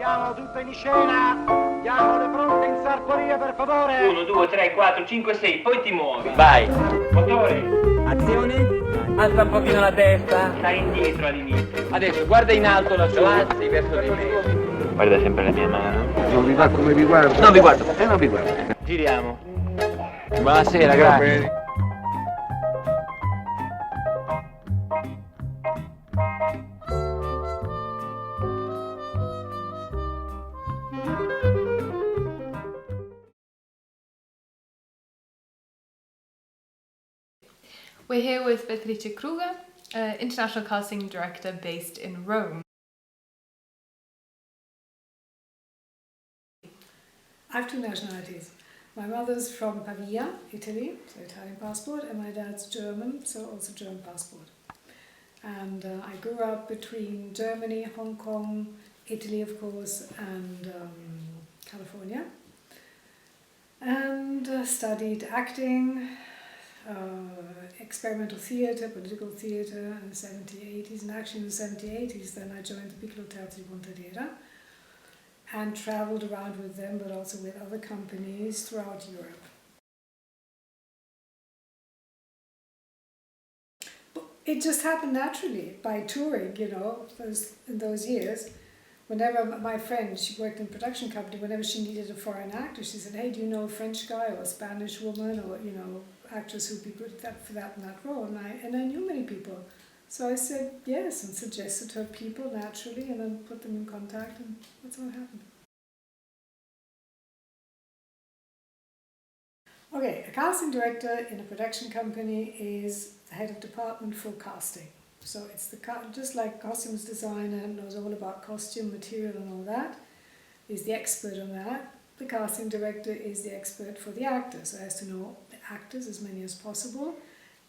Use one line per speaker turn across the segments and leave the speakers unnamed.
Mettiamo tutto in scena. Diamo le pronte in sartoria, per favore.
1, 2, 3, 4, 5, 6, poi ti muovi.
Vai.
Motore.
Azione.
Alza un pochino la testa. Stai indietro all'inizio.
Adesso guarda in alto lassù. Avanzi verso di me.
Guarda sempre la mia mano.
Non vi va come vi guardo?
Non vi guardo.
Non vi guardo.
Giriamo. Buonasera, grazie.
We're here with Beatrice Kruger, international casting director based in Rome.
I have two nationalities. My mother's from Pavia, Italy, so Italian passport, and my dad's German, so also German passport. And I grew up between Germany, Hong Kong, Italy of course, and California. And studied acting, experimental theatre, political theatre in the 70s, 80s, and actually in the 70s, 80s then I joined the Piccolo Teatro di Pontedera and travelled around with them, but also with other companies throughout Europe. But it just happened naturally by touring, you know, in those years. Whenever my friend, she worked in a production company, whenever she needed a foreign actor, she said, hey, do you know a French guy or a Spanish woman or, you know, actress who'd be good for that in that role? And I knew many people. So I said yes and suggested her people naturally and then put them in contact, and that's how it happened. Okay, a casting director in a production company is the head of department for casting. So it's just like costumes designer knows all about costume, material and all that, is the expert on that. The casting director is the expert for the actors, so has to know the actors, as many as possible,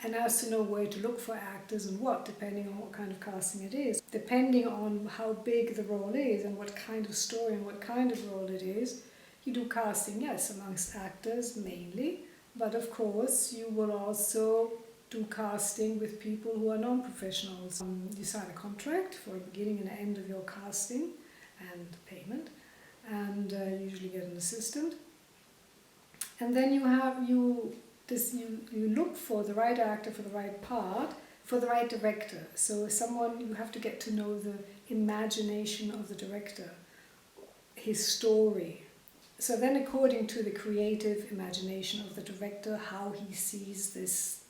and has to know where to look for actors and what, depending on what kind of casting it is. Depending on how big the role is and what kind of story and what kind of role it is, you do casting, yes, amongst actors mainly, but of course you will also do casting with people who are non-professionals. You sign a contract for the beginning and end of your casting and payment, and you usually get an assistant. And then you look for the right actor for the right part, for the right director. So you have to get to know the imagination of the director, his story. So then according to the creative imagination of the director, how he sees this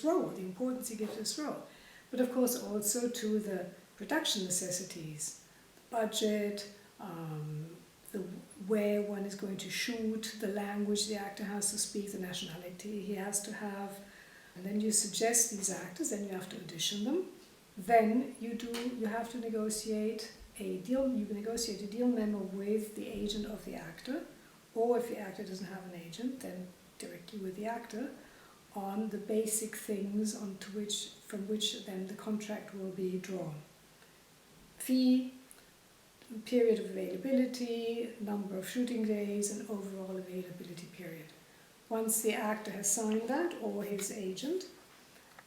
role, the importance he gives this role. But of course also to the production necessities, the budget, where one is going to shoot, the language the actor has to speak, the nationality he has to have. And then you suggest these actors, then you have to audition them. Then you have to negotiate a deal, you negotiate a deal memo with the agent of the actor, or if the actor doesn't have an agent, then directly with the actor, on the basic things from which then the contract will be drawn. Fee, period of availability, number of shooting days, and overall availability period. Once the actor has signed that, or his agent,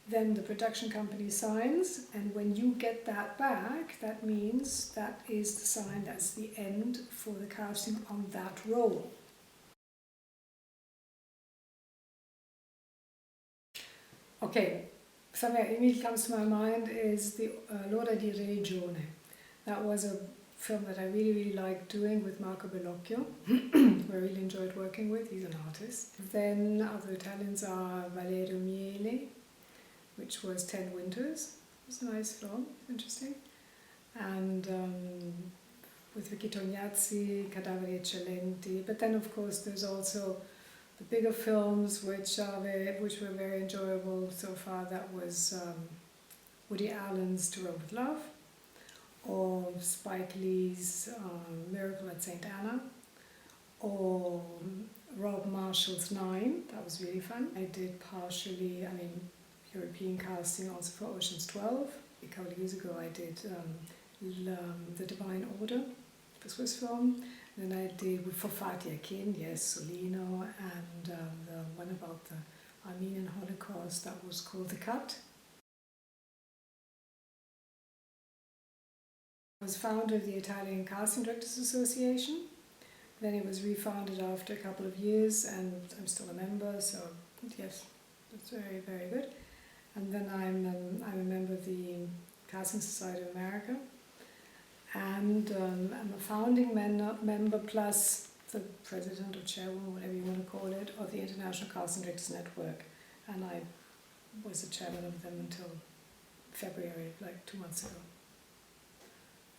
then the production company signs, and when you get that back, that means that is the sign, that's the end for the casting on that role. Okay, something that immediately comes to my mind is the L'ora di Religione. That was a film that I really, really liked doing with Marco Bellocchio, who I really enjoyed working with. He's an artist. Then other Italians are Valerio Miele, which was 10 Winters. It was a nice film, interesting. And with Vicky Tognazzi, Cadaveri Eccellenti. But then of course there's also the bigger films which were very enjoyable so far. That was Woody Allen's To Rome with Love, or Spike Lee's Miracle at St. Anna, or Rob Marshall's 9. That was really fun. I did partially, European casting also for Ocean's 12. A couple of years ago I did The Divine Order, the Swiss film. Then I did for Fatih Akin, yes, Solino, and the one about the Armenian Holocaust that was called The Cut. was founder of the Italian Casting Directors Association. Then it was refounded after a couple of years, and I'm still a member, so yes, that's very, very good. And then I'm a member of the Casting Society of America, and I'm a founding member plus the president or chairwoman, whatever you want to call it, of the International Casting Directors Network, and I was the chairman of them until February, like 2 months ago.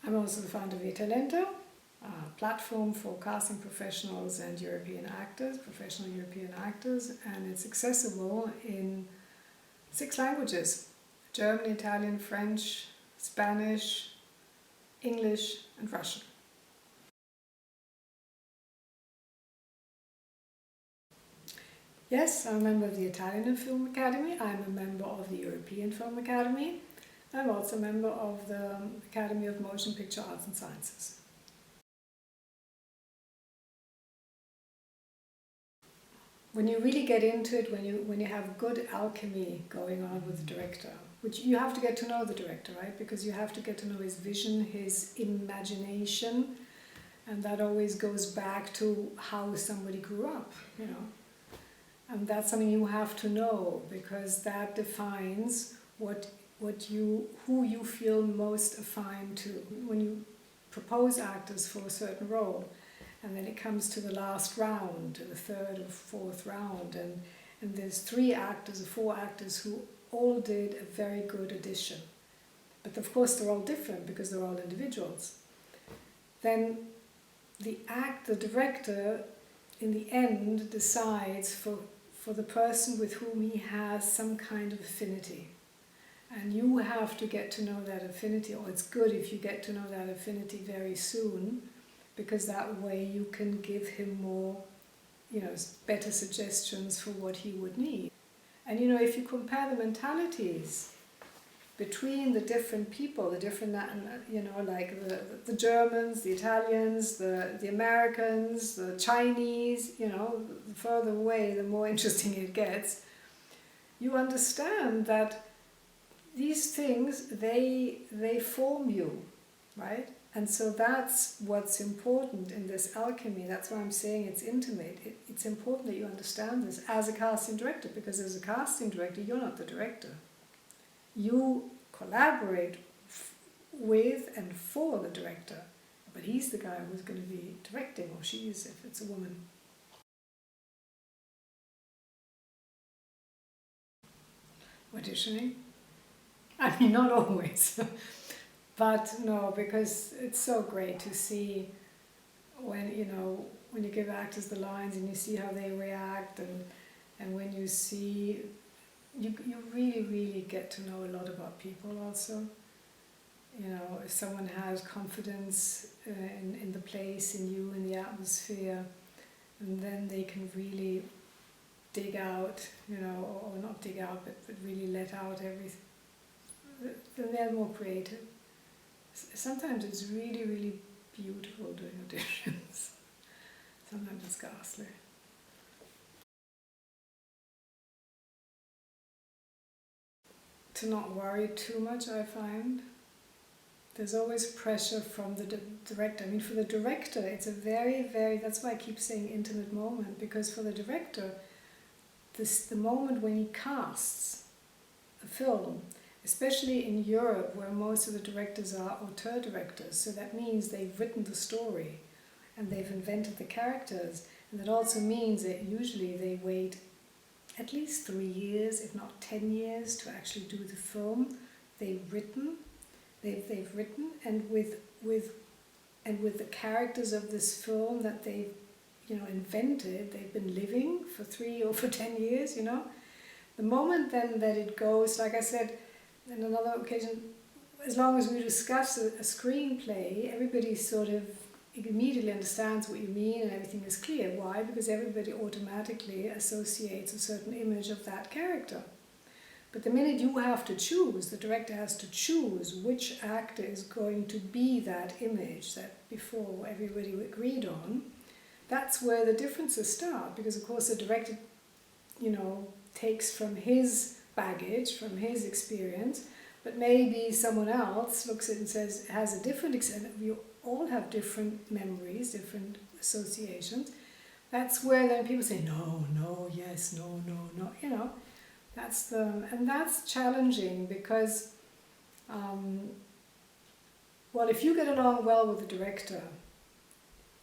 I'm also the founder of Italenta, a platform for casting professionals and European actors, professional European actors, and it's accessible in 6 languages: German, Italian, French, Spanish, English, and Russian. Yes, I'm a member of the Italian Film Academy. I'm a member of the European Film Academy. I'm also a member of the Academy of Motion Picture Arts and Sciences. When you really get into it, when you have good alchemy going on with the director, which you have to get to know the director, right? Because you have to get to know his vision, his imagination, and that always goes back to how somebody grew up, you know. And that's something you have to know, because that defines who you feel most affine to. When you propose actors for a certain role, and then it comes to the last round, the 3rd or 4th round, and there's 3 actors or 4 actors who all did a very good audition. But of course they're all different because they're all individuals. Then the director in the end decides for the person with whom he has some kind of affinity. And you have to get to know that affinity, or it's good if you get to know that affinity very soon, because that way you can give him more, better suggestions for what he would need. And if you compare the mentalities between the different people, the different, like the Germans, the Italians, the Americans, the Chinese, the further away, the more interesting it gets, you understand that these things, they form you, right? And so that's what's important in this alchemy. That's why I'm saying it's intimate. It's important that you understand this as a casting director, because as a casting director, you're not the director. You collaborate with and for the director, but he's the guy who's going to be directing, or she is if it's a woman. Auditioning? I mean, not always. But no, because it's so great to see when you give actors the lines and you see how they react, and when you see, you really, really get to know a lot about people also. If someone has confidence in the place, in you, in the atmosphere, and then they can really dig out, or not dig out, but really let out everything, then they're more creative. Sometimes it's really, really beautiful doing auditions. Sometimes it's ghastly. To not worry too much, I find. There's always pressure from the director. I mean, for the director, it's a very, very, that's why I keep saying intimate moment, because for the director, the moment when he casts a film, especially in Europe, where most of the directors are auteur directors, so that means they've written the story and they've invented the characters, and that also means that usually they wait at least 3 years, if not 10 years, to actually do the film. They've written, and with the characters of this film that they've invented, they've been living for 3 or for 10 years. The moment then that it goes, like I said, on another occasion, as long as we discuss a screenplay, everybody sort of immediately understands what you mean and everything is clear. Why? Because everybody automatically associates a certain image of that character. But the minute you have to choose, the director has to choose which actor is going to be that image that before everybody agreed on, that's where the differences start. Because of course the director, takes from his baggage, from his experience, but maybe someone else looks at it and says, has a different extent. We all have different memories, different associations. That's where then people say, no, no, yes, no, no, no, you know. And that's challenging because, well, if you get along well with the director,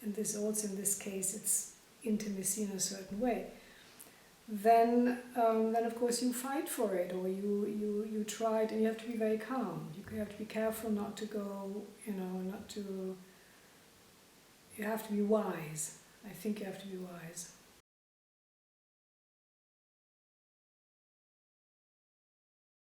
and this also in this case it's intimacy in a certain way, then of course you fight for it, or you try it, and you have to be very calm. You have to be careful not to go, you have to be wise. I think you have to be wise.